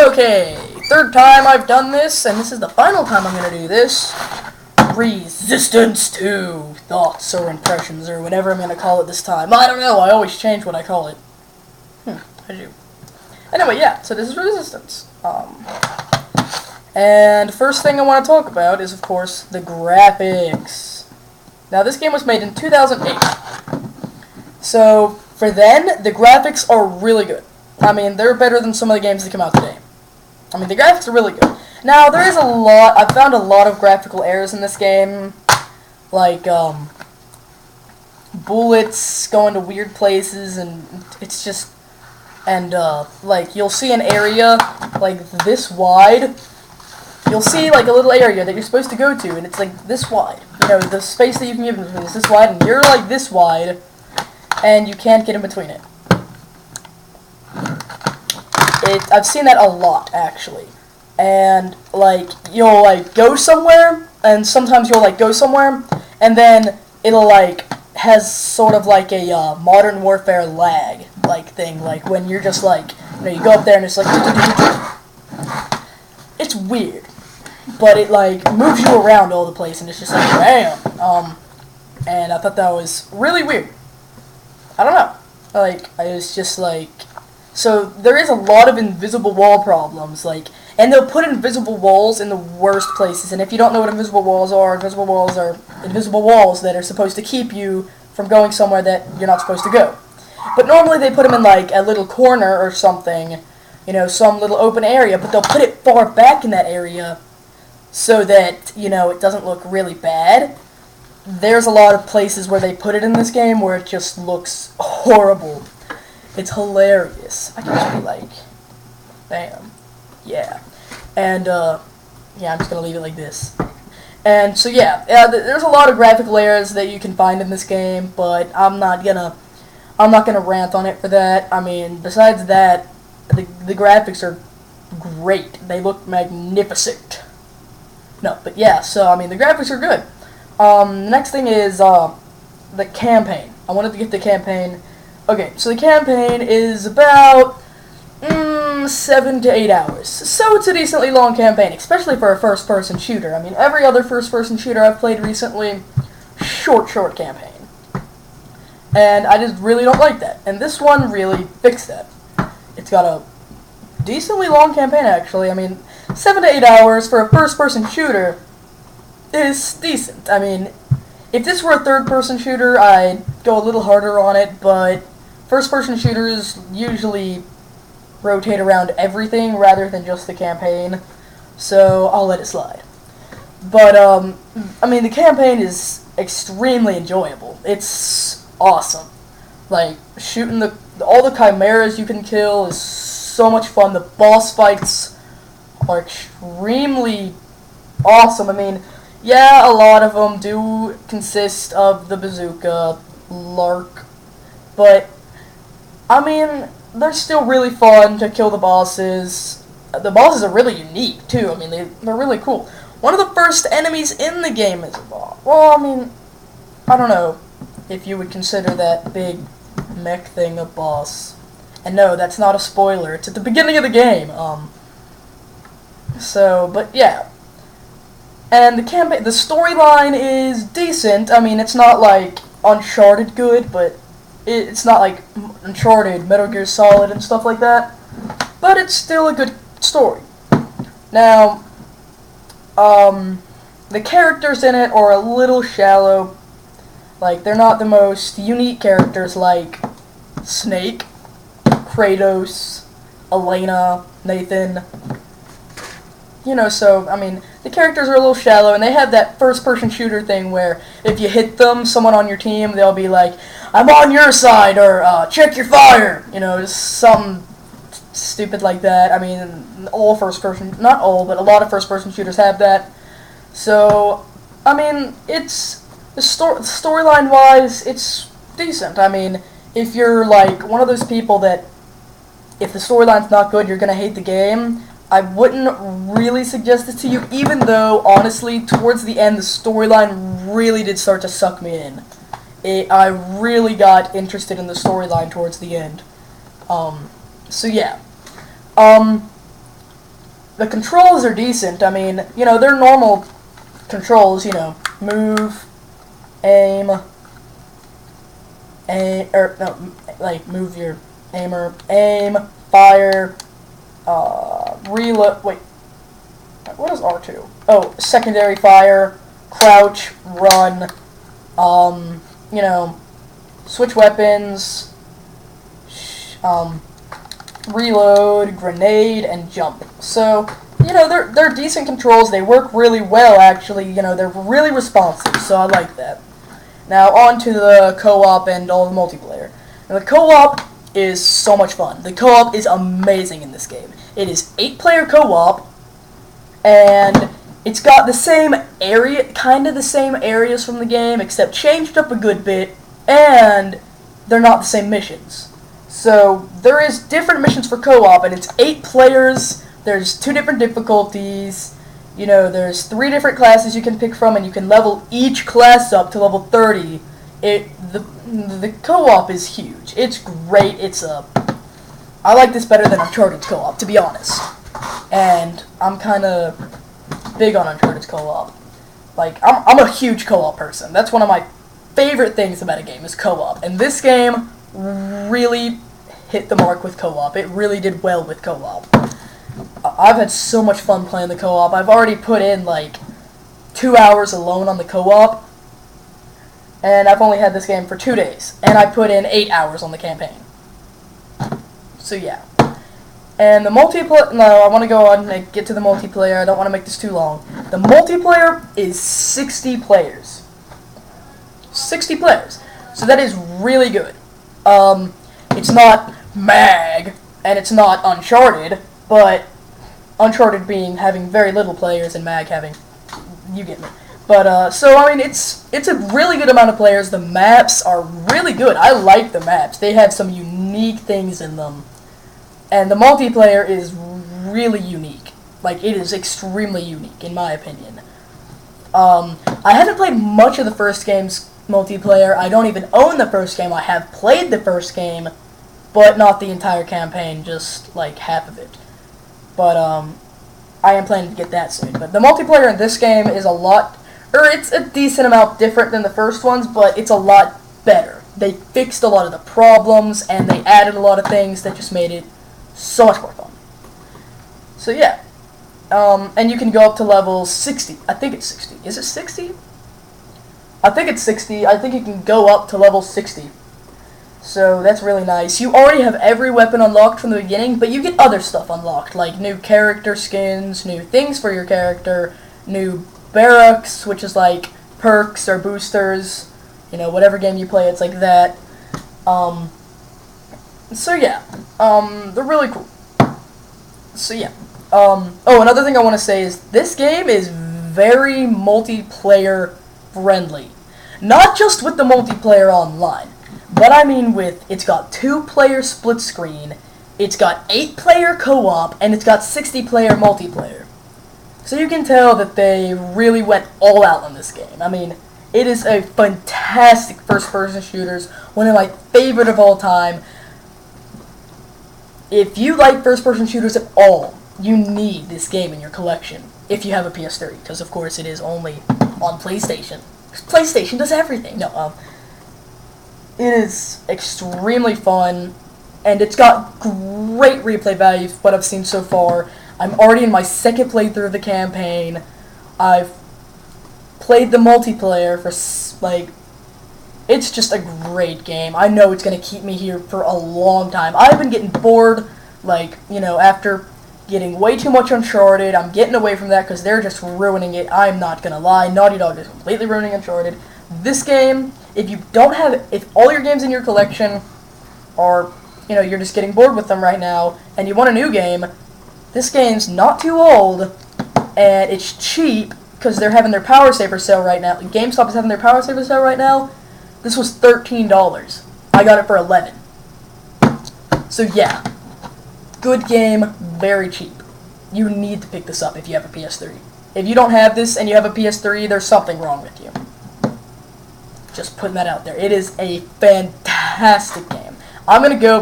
Okay, third time I've done this, and this is the final time I'm going to do this. Resistance to thoughts or impressions or whatever I'm going to call it this time. I don't know, I always change what I call it. I do. Anyway, yeah, so this is Resistance. And first thing I want to talk about is, of course, the graphics. Now, this game was made in 2008. So, for then, the graphics are really good. I mean, they're better than some of the games that come out today. I mean, the graphics are really good. Now, there is I've found a lot of graphical errors in this game. Like, bullets going to weird places, and it's just... And, like, you'll see an area, like, this wide. You'll see, like, a little area that you're supposed to go to, and it's, like, this wide. You know, the space that you can give in between is this wide, and you're, like, this wide, and you can't get in between it. I've seen that a lot, actually. And, like, you'll, like, go somewhere, and sometimes you'll, like, go somewhere, and then it'll, like, has sort of like a Modern Warfare lag, like, thing, like, when you're just, like, you know, you go up there and it's like, it's weird, but it, like, moves you around all the place, and it's just like, bam, and I thought that was really weird. I don't know, like, I was just, like, so there is a lot of invisible wall problems, like, and they'll put invisible walls in the worst places, and if you don't know what invisible walls are invisible walls that are supposed to keep you from going somewhere that you're not supposed to go. But normally they put them in, like, a little corner or something, you know, some little open area, but they'll put it far back in that area so that, you know, it doesn't look really bad. There's a lot of places where they put it in this game where it just looks horrible. It's hilarious. I can just be like, damn. Yeah. And, yeah, I'm just gonna leave it like this. And, so, yeah, there's a lot of graphical errors that you can find in this game, but I'm not gonna rant on it for that. I mean, besides that, the graphics are great. They look magnificent. No, but yeah, so, I mean, the graphics are good. The next thing is, the campaign. I wanted to get the campaign. Okay, so the campaign is about 7 to 8 hours. So it's a decently long campaign, especially for a first-person shooter. I mean, every other first-person shooter I've played recently, short campaign. And I just really don't like that. And this one really fixed that. It's got a decently long campaign, actually. I mean, 7 to 8 hours for a first-person shooter is decent. I mean, if this were a third-person shooter, I'd go a little harder on it, but first-person shooters usually rotate around everything rather than just the campaign, so I'll let it slide. But, I mean, the campaign is extremely enjoyable. It's awesome. Like, shooting all the chimeras you can kill is so much fun. The boss fights are extremely awesome. I mean, yeah, a lot of them do consist of the bazooka, lark, but, I mean, they're still really fun to kill the bosses. The bosses are really unique, too. I mean, they're really cool. One of the first enemies in the game is a boss. Well, I mean, I don't know if you would consider that big mech thing a boss. And no, that's not a spoiler. It's at the beginning of the game. So, but yeah. And the storyline is decent. I mean, it's not like Uncharted good, but it's not like Uncharted, Metal Gear Solid, and stuff like that. But it's still a good story. Now, the characters in it are a little shallow. Like, they're not the most unique characters like Snake, Kratos, Elena, Nathan. You know, so, I mean, the characters are a little shallow, and they have that first-person shooter thing where if you hit someone on your team, they'll be like, I'm on your side, or, check your fire, you know, just something stupid like that. I mean, not all, but a lot of first-person shooters have that. So, I mean, storyline-wise, it's decent. I mean, if you're, like, one of those people that, if the storyline's not good, you're gonna hate the game, I wouldn't really suggest it to you, even though, honestly, towards the end, the storyline really did start to suck me in. I really got interested in the storyline towards the end. So yeah. the controls are decent. I mean, you know, they're normal controls, you know, move, aim, or no, like move your aimer, aim, fire, reload. Wait, what is R2? Oh, secondary fire, crouch, run. You know, switch weapons, reload, grenade, and jump. So, you know, they're decent controls. They work really well, actually. You know, they're really responsive, so I like that. Now, on to the co-op and all the multiplayer. Now, the co-op is so much fun. The co-op is amazing in this game. It is 8-player co-op, and it's got the same area, kind of the same areas from the game, except changed up a good bit, and they're not the same missions. So, there is different missions for co-op, and it's 8 players, there's 2 different difficulties, you know, there's 3 different classes you can pick from, and you can level each class up to level 30. The co-op is huge. It's great. I like this better than Uncharted's co-op, to be honest. And I'm kind of big on Uncharted's co-op. Like, I'm a huge co-op person. That's one of my favorite things about a game is co-op. And this game really hit the mark with co-op. It really did well with co-op. I've had so much fun playing the co-op. I've already put in, like, 2 hours alone on the co-op. And I've only had this game for 2 days. And I put in 8 hours on the campaign. So, yeah. And the multiplayer... No, I want to go on and get to the multiplayer. I don't want to make this too long. The multiplayer is 60 players. 60 players. So that is really good. It's not MAG, and it's not Uncharted, but Uncharted having very little players and MAG having... You get me. But, so, I mean, it's a really good amount of players. The maps are really good. I like the maps. They have some unique things in them. And the multiplayer is really unique. Like, it is extremely unique, in my opinion. I haven't played much of the first game's multiplayer. I don't even own the first game. I have played the first game, but not the entire campaign, just, like, half of it. But, I am planning to get that soon. But the multiplayer in this game is it's a decent amount different than the first ones, but it's a lot better. They fixed a lot of the problems, and they added a lot of things that just made it so much more fun. So, yeah. And you can go up to level 60. I think it's 60. Is it 60? I think it's 60. I think you can go up to level 60. So, that's really nice. You already have every weapon unlocked from the beginning, but you get other stuff unlocked, like new character skins, new things for your character, new barracks, which is like perks or boosters. You know, whatever game you play, it's like that. So yeah, they're really cool. So yeah, oh, another thing I want to say is this game is very multiplayer friendly. Not just with the multiplayer online, but I mean it's got 2-player split screen, it's got 8-player co-op, and it's got 60-player multiplayer. So you can tell that they really went all out on this game. I mean, it is a fantastic first-person shooters, one of my favorite of all time. If you like first-person shooters at all, you need this game in your collection, if you have a PS3, because of course it is only on PlayStation. PlayStation does everything. No, it is extremely fun, and it's got great replay value for what I've seen so far. I'm already in my 2nd playthrough of the campaign. I've played the multiplayer for, like, it's just a great game. I know it's going to keep me here for a long time. I've been getting bored, like, you know, after getting way too much Uncharted. I'm getting away from that because they're just ruining it. I'm not going to lie. Naughty Dog is completely ruining Uncharted. This game, if all your games in your collection are, you know, you're just getting bored with them right now, and you want a new game, this game's not too old, and it's cheap, because they're having their Power Saver sale right now. GameStop is having their Power Saver sale right now. This was $13. I got it for $11. So yeah, good game, very cheap. You need to pick this up if you have a PS3. If you don't have this and you have a PS3, there's something wrong with you. Just putting that out there. It is a fantastic game. I'm going to go